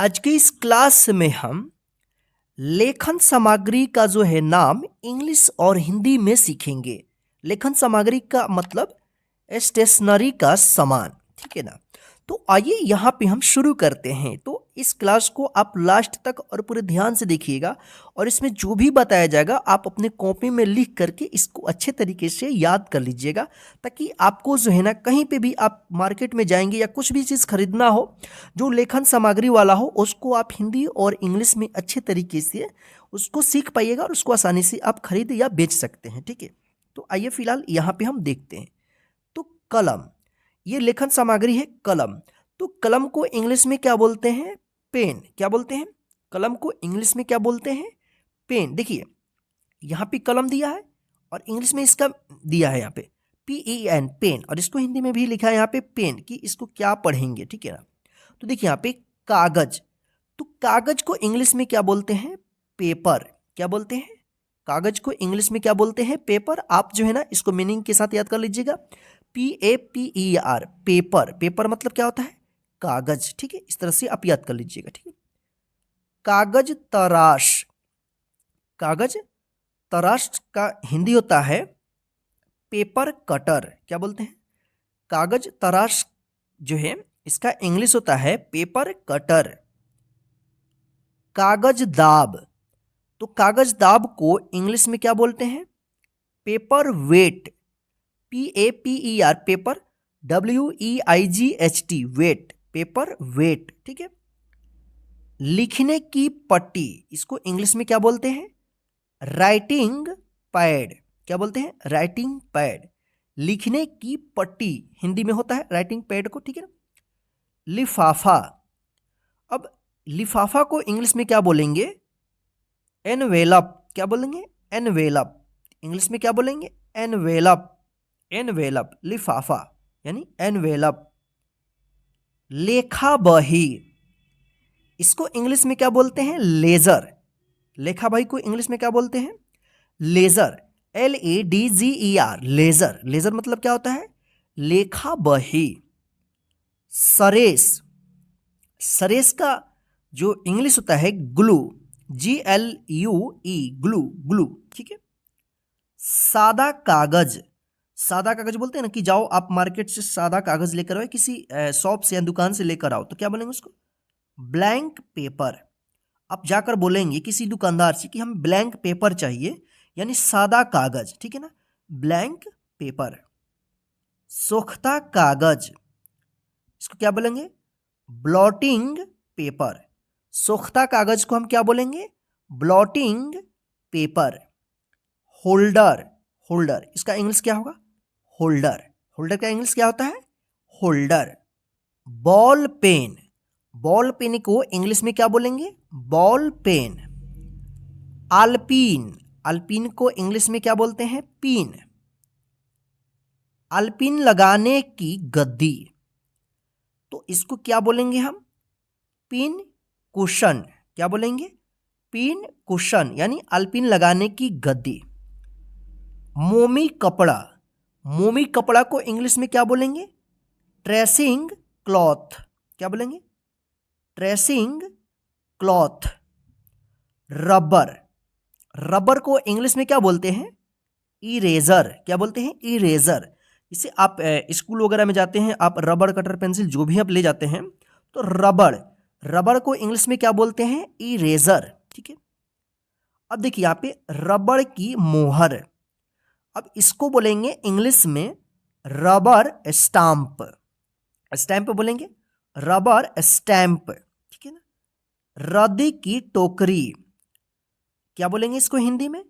आज की इस क्लास में हम लेखन सामग्री का जो है नाम इंग्लिश और हिंदी में सीखेंगे। लेखन सामग्री का मतलब स्टेशनरी का सामान, ठीक है ना। तो आइए यहाँ पे हम शुरू करते हैं। तो इस क्लास को आप लास्ट तक और पूरे ध्यान से देखिएगा और इसमें जो भी बताया जाएगा आप अपने कॉपी में लिख करके इसको अच्छे तरीके से याद कर लीजिएगा, ताकि आपको जो है ना कहीं पे भी आप मार्केट में जाएंगे या कुछ भी चीज़ खरीदना हो जो लेखन सामग्री वाला हो, उसको आप हिंदी और इंग्लिश में अच्छे तरीके से उसको सीख पाइएगा और उसको आसानी से आप खरीद या बेच सकते हैं, ठीक है। तो आइए फिलहाल यहाँ पे हम देखते हैं। तो कलम, ये लेखन सामग्री है कलम। तो कलम को इंग्लिश में क्या बोलते हैं? पेन। क्या बोलते हैं? कलम को इंग्लिश में क्या बोलते हैं? पेन। देखिए यहाँ पे कलम दिया है और इंग्लिश में इसका दिया है यहाँ पे PEN, पेन, और इसको हिंदी में भी लिखा है यहाँ पे पेन, कि इसको क्या पढ़ेंगे, ठीक है ना। तो देखिए यहाँ पे कागज, तो कागज को इंग्लिश में क्या बोलते हैं? पेपर। क्या बोलते हैं? कागज को इंग्लिश में क्या बोलते हैं? पेपर। आप जो है ना इसको मीनिंग के साथ याद कर लीजिएगा, PAPER, पेपर। पेपर मतलब क्या होता है? कागज, ठीक है। इस तरह से आप याद कर लीजिएगा, ठीक है। कागज तराश, कागज तराश का हिंदी होता है पेपर कटर। क्या बोलते हैं? कागज तराश जो है इसका इंग्लिश होता है पेपर कटर। कागज दाब, तो कागज दाब को इंग्लिश में क्या बोलते हैं? Paper weight. PAPER, paper, WEIGHT, weight, paper weight, ठीक है। लिखने की पट्टी, इसको इंग्लिश में क्या बोलते हैं? Writing pad. क्या बोलते हैं? Writing pad. लिखने की पट्टी हिंदी में होता है राइटिंग पैड को, ठीक है ना। लिफाफा, अब लिफाफा को इंग्लिश में क्या बोलेंगे? एनवेलप। क्या बोलेंगे? एनवेलप। इंग्लिश में क्या बोलेंगे? एनवेलप। एनवेलप, लिफाफा यानी एनवेलप। लेखा बही, इसको इंग्लिश में क्या बोलते हैं? लेजर। लेखा बही को इंग्लिश में क्या बोलते हैं? लेजर। LADGER, laser. लेजर मतलब क्या होता है? लेखा बही। सरेस, सरेस का जो इंग्लिश होता है ग्लू, GLUE, ग्लू, ग्लू, ठीक है। सादा कागज, सादा कागज बोलते हैं ना, कि जाओ आप मार्केट से सादा कागज लेकर आओ, किसी शॉप से या दुकान से लेकर आओ, तो क्या बोलेंगे उसको? Blank paper. आप जाकर बोलेंगे किसी दुकानदार से कि हम ब्लैंक पेपर चाहिए, यानी सादा कागज, ठीक है ना, ब्लैंक पेपर। सोख्ता कागज, इसको क्या बोलेंगे? Blotting paper. सोख्ता कागज को हम क्या बोलेंगे? Blotting paper. होल्डर, होल्डर, इसका इंग्लिश क्या होगा? होल्डर। होल्डर का इंग्लिश क्या होता है? Holder. Ball pen, ball pen को इंग्लिश में क्या बोलेंगे? Ball pen. आलपीन, अल्पीन को इंग्लिश में क्या बोलते हैं? पिन। अल्पिन लगाने की गद्दी, तो इसको क्या बोलेंगे हम? Pin cushion. क्या बोलेंगे? पिन कुशन, यानी अल्पिन लगाने की गद्दी। मोमी कपड़ा, मोमी कपड़ा को इंग्लिश में क्या बोलेंगे? Tracing cloth. क्या बोलेंगे? Tracing cloth. रबर, रबर को इंग्लिश में क्या बोलते हैं? इरेजर। क्या बोलते हैं? इरेजर। इसे आप स्कूल वगैरह में जाते हैं, आप रबर, कटर, पेंसिल जो भी आप ले जाते हैं, तो रबर, रबर को इंग्लिश में क्या बोलते हैं? इरेजर, ठीक है। अब देखिए यहाँ पे रबड़ की मोहर, अब इसको बोलेंगे इंग्लिश में रबर स्टाम्प। स्टैंप बोलेंगे, रबर स्टैंप, ठीक है ना। रद्दी की टोकरी, क्या बोलेंगे इसको हिंदी में?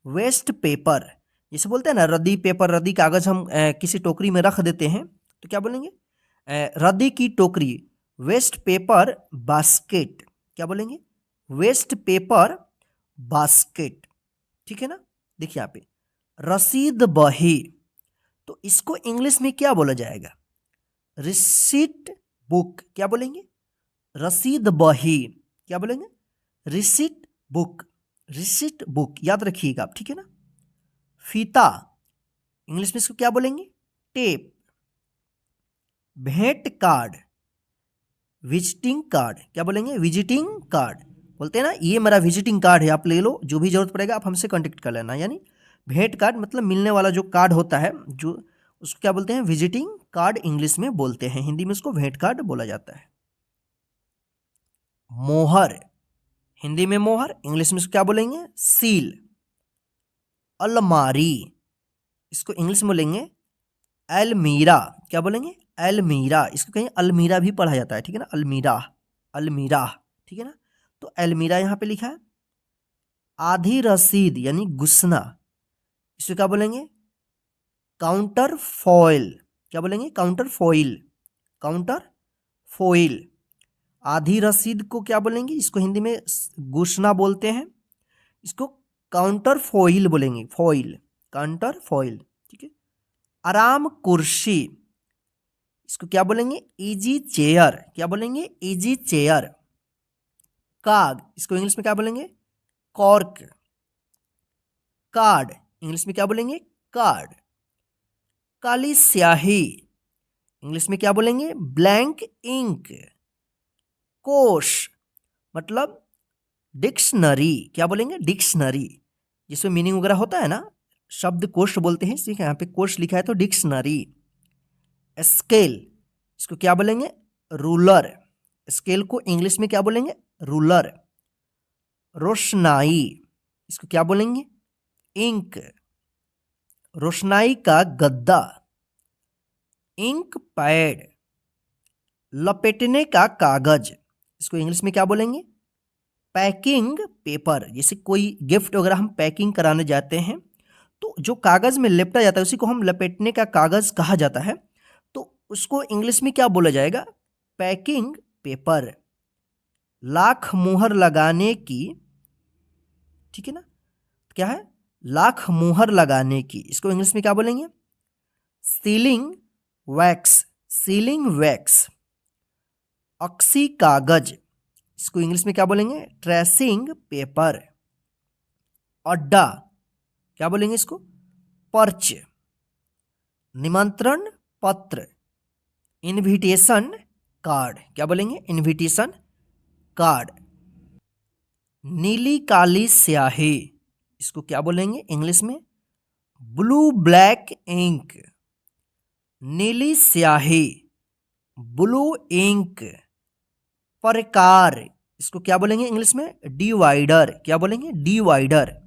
Waste paper. जैसे बोलते हैं ना रद्दी पेपर, रद्दी कागज हम किसी टोकरी में रख देते हैं, तो क्या बोलेंगे? रद्दी की टोकरी। Waste paper basket. क्या बोलेंगे? वेस्ट पेपर बास्केट, ठीक है ना। देखिए यहाँ पे रसीद बही, तो इसको इंग्लिश में क्या बोला जाएगा? Receipt book. क्या बोलेंगे? रसीद बही। क्या बोलेंगे? रिसीट बुक, रिसीट बुक, याद रखिएगा आप, ठीक है ना। फीता, इंग्लिश में इसको क्या बोलेंगे? टेप। भेंट कार्ड, विजिटिंग कार्ड, क्या बोलेंगे? विजिटिंग कार्ड बोलते हैं ना, ये मेरा विजिटिंग कार्ड है, आप ले लो, जो भी जरूरत पड़ेगा आप हमसे कांटेक्ट कर लेना। यानी भेंट कार्ड मतलब मिलने वाला जो कार्ड होता है, जो उसको क्या बोलते हैं? विजिटिंग कार्ड इंग्लिश में बोलते हैं, हिंदी में उसको भेंट कार्ड बोला जाता है। मोहर, हिंदी में मोहर, इंग्लिश में इसको क्या बोलेंगे? सील। अलमारी, इसको इंग्लिश में बोलेंगे अलमीरा, क्या बोलेंगे? अलमीरा। इसको कहीं अलमीरा भी पढ़ा जाता है, ठीक है ना, अलमीरा, अलमीरा, ठीक है ना। तो अलमीरा यहाँ पे लिखा है। आधी रसीद यानी गुस्ना, इसको क्या बोलेंगे? काउंटर फॉइल, क्या बोलेंगे? Counter foil, counter foil. आधी रसीद को क्या बोलेंगे? इसको हिंदी में गुस्ना बोलते हैं, इसको काउंटर फॉइल बोलेंगे, फॉइल, काउंटर फॉइल, ठीक है। आराम कुर्सी, इसको क्या बोलेंगे? इजी चेयर, क्या बोलेंगे? Easy chair. काग, इसको इंग्लिश में क्या बोलेंगे? कॉर्क। कार्ड, इंग्लिश में क्या बोलेंगे? कार्ड। काली स्याही, इंग्लिश में क्या बोलेंगे? Blank ink. कोश मतलब डिक्शनरी, क्या बोलेंगे? डिक्शनरी, जिसमें मीनिंग वगैरह होता है ना, शब्द कोश बोलते हैं, ठीक है, यहाँ पे कोश लिखा है तो डिक्शनरी। स्केल, इसको क्या बोलेंगे? रूलर, स्केल को इंग्लिश में क्या बोलेंगे? रूलर। रोशनाई, इसको क्या बोलेंगे? इंक। रोशनाई का गद्दा, इंक पैड। लपेटने का कागज, इसको इंग्लिश में क्या बोलेंगे? Packing paper. जैसे कोई गिफ्ट वगैरह हम पैकिंग कराने जाते हैं तो जो कागज में लपेटा जाता है उसी को हम लपेटने का कागज कहा जाता है, तो उसको इंग्लिश में क्या बोला जाएगा? Packing paper. लाख मुहर लगाने की, ठीक है ना, क्या है? लाख मुहर लगाने की, इसको इंग्लिश में क्या बोलेंगे? Sealing wax, sealing wax. अक्सी कागज, इसको इंग्लिश में क्या बोलेंगे? Tracing paper. अड्डा, क्या बोलेंगे इसको? पर्च। निमंत्रण पत्र, इनविटेशन कार्ड, क्या बोलेंगे? Invitation card. नीली काली स्याही, इसको क्या बोलेंगे इंग्लिश में? Blue black ink. नीली स्याही, ब्लू इंक। प्रकार, इसको क्या बोलेंगे इंग्लिश में? डिवाइडर, क्या बोलेंगे? डिवाइडर।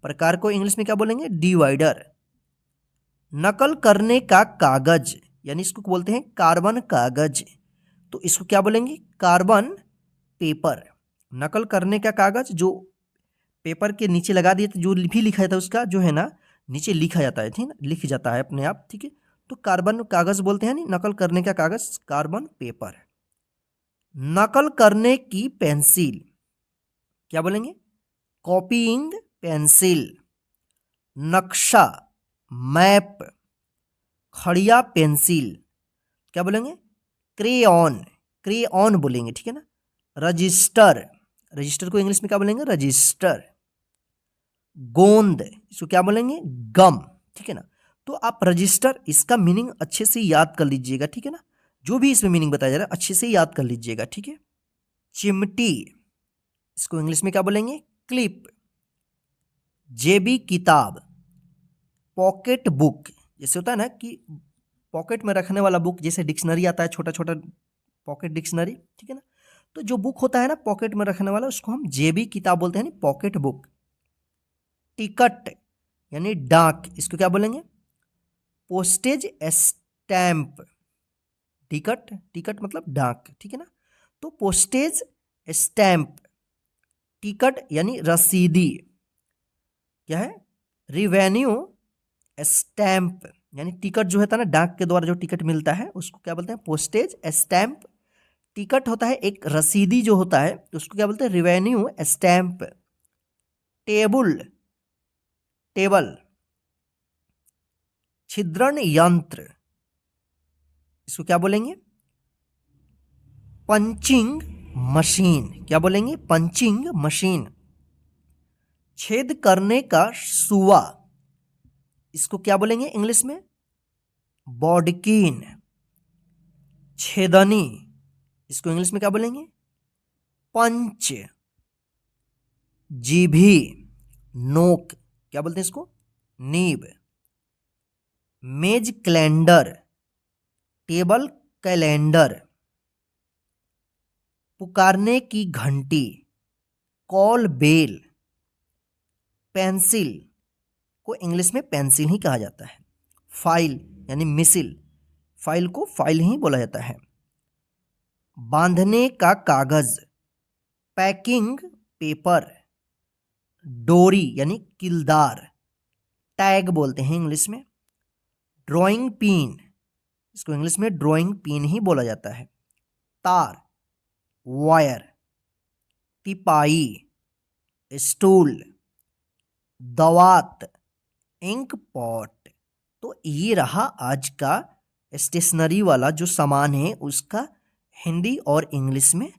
प्रकार को इंग्लिश में क्या बोलेंगे? डिवाइडर। नकल करने का कागज, यानी इसको बोलते हैं कार्बन कागज, तो इसको क्या बोलेंगे? Carbon paper. नकल करने का कागज जो पेपर के नीचे लगा दिए तो जो भी लिखा जाता है उसका जो है ना नीचे लिखा जाता है, ठीक है, लिख जाता है अपने आप, ठीक है। तो कार्बन कागज बोलते हैं, नहीं नकल करने का कागज कार्बन पेपर। नकल करने की पेंसिल, क्या बोलेंगे? Copying pencil. नक्शा मैप। खड़िया पेंसिल, क्या बोलेंगे? क्रेयॉन, क्रेयॉन बोलेंगे, ठीक है ना। रजिस्टर, रजिस्टर को इंग्लिश में क्या बोलेंगे? रजिस्टर। गोंद, इसको क्या बोलेंगे? गम, ठीक है ना। तो आप रजिस्टर, इसका मीनिंग अच्छे से याद कर लीजिएगा, ठीक है ना, जो भी इसमें मीनिंग बताया जा रहा है अच्छे से याद कर लीजिएगा, ठीक है। चिमटी, इसको इंग्लिश में क्या बोलेंगे? क्लिप। जेबी किताब। पॉकेट बुक, जैसे होता है ना कि पॉकेट में रखने वाला बुक, जैसे डिक्शनरी आता है छोटा छोटा पॉकेट डिक्शनरी, ठीक है ना, तो जो बुक होता है ना पॉकेट में रखने वाला उसको हम जेबी किताब बोलते हैं, पॉकेट बुक। टिकट यानी डाक, इसको क्या बोलेंगे? Postage stamp. टिकट, टिकट मतलब डाक, ठीक है ना, तो पोस्टेज स्टैंप। टिकट यानी रसीदी, क्या है? रिवेन्यू स्टैंप, यानी टिकट जो होता है ना डाक के द्वारा जो टिकट मिलता है उसको क्या बोलते हैं? Postage stamp. टिकट होता है एक रसीदी जो होता है उसको क्या बोलते हैं? Revenue stamp. Table, table. छिद्रण यंत्र, इसको क्या बोलेंगे? पंचिंग मशीन, क्या बोलेंगे? Punching machine. छेद करने का सुआ, इसको क्या बोलेंगे इंग्लिश में? बॉडकीन। छेदनी, इसको इंग्लिश में क्या बोलेंगे? पंच। जीभी, नोक, क्या बोलते हैं इसको? नीब। मेज कैलेंडर, टेबल कैलेंडर। पुकारने की घंटी, कॉल बेल। पेंसिल को इंग्लिश में पेंसिल ही कहा जाता है। फाइल यानी मिसिल, फाइल को फाइल ही बोला जाता है। बांधने का कागज, पैकिंग पेपर। डोरी यानी किलदार, टैग बोलते हैं इंग्लिश में। ड्राइंग पिन, इसको इंग्लिश में ड्राइंग पिन ही बोला जाता है। तार, वायर। तिपाई, स्टूल। दवात, इंक पॉट। तो ये रहा आज का स्टेशनरी वाला जो सामान है उसका हिंदी और इंग्लिश में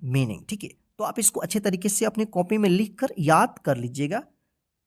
मीनिंग। ठीक है, तो आप इसको अच्छे तरीके से अपनी कॉपी में लिख कर याद कर लीजिएगा।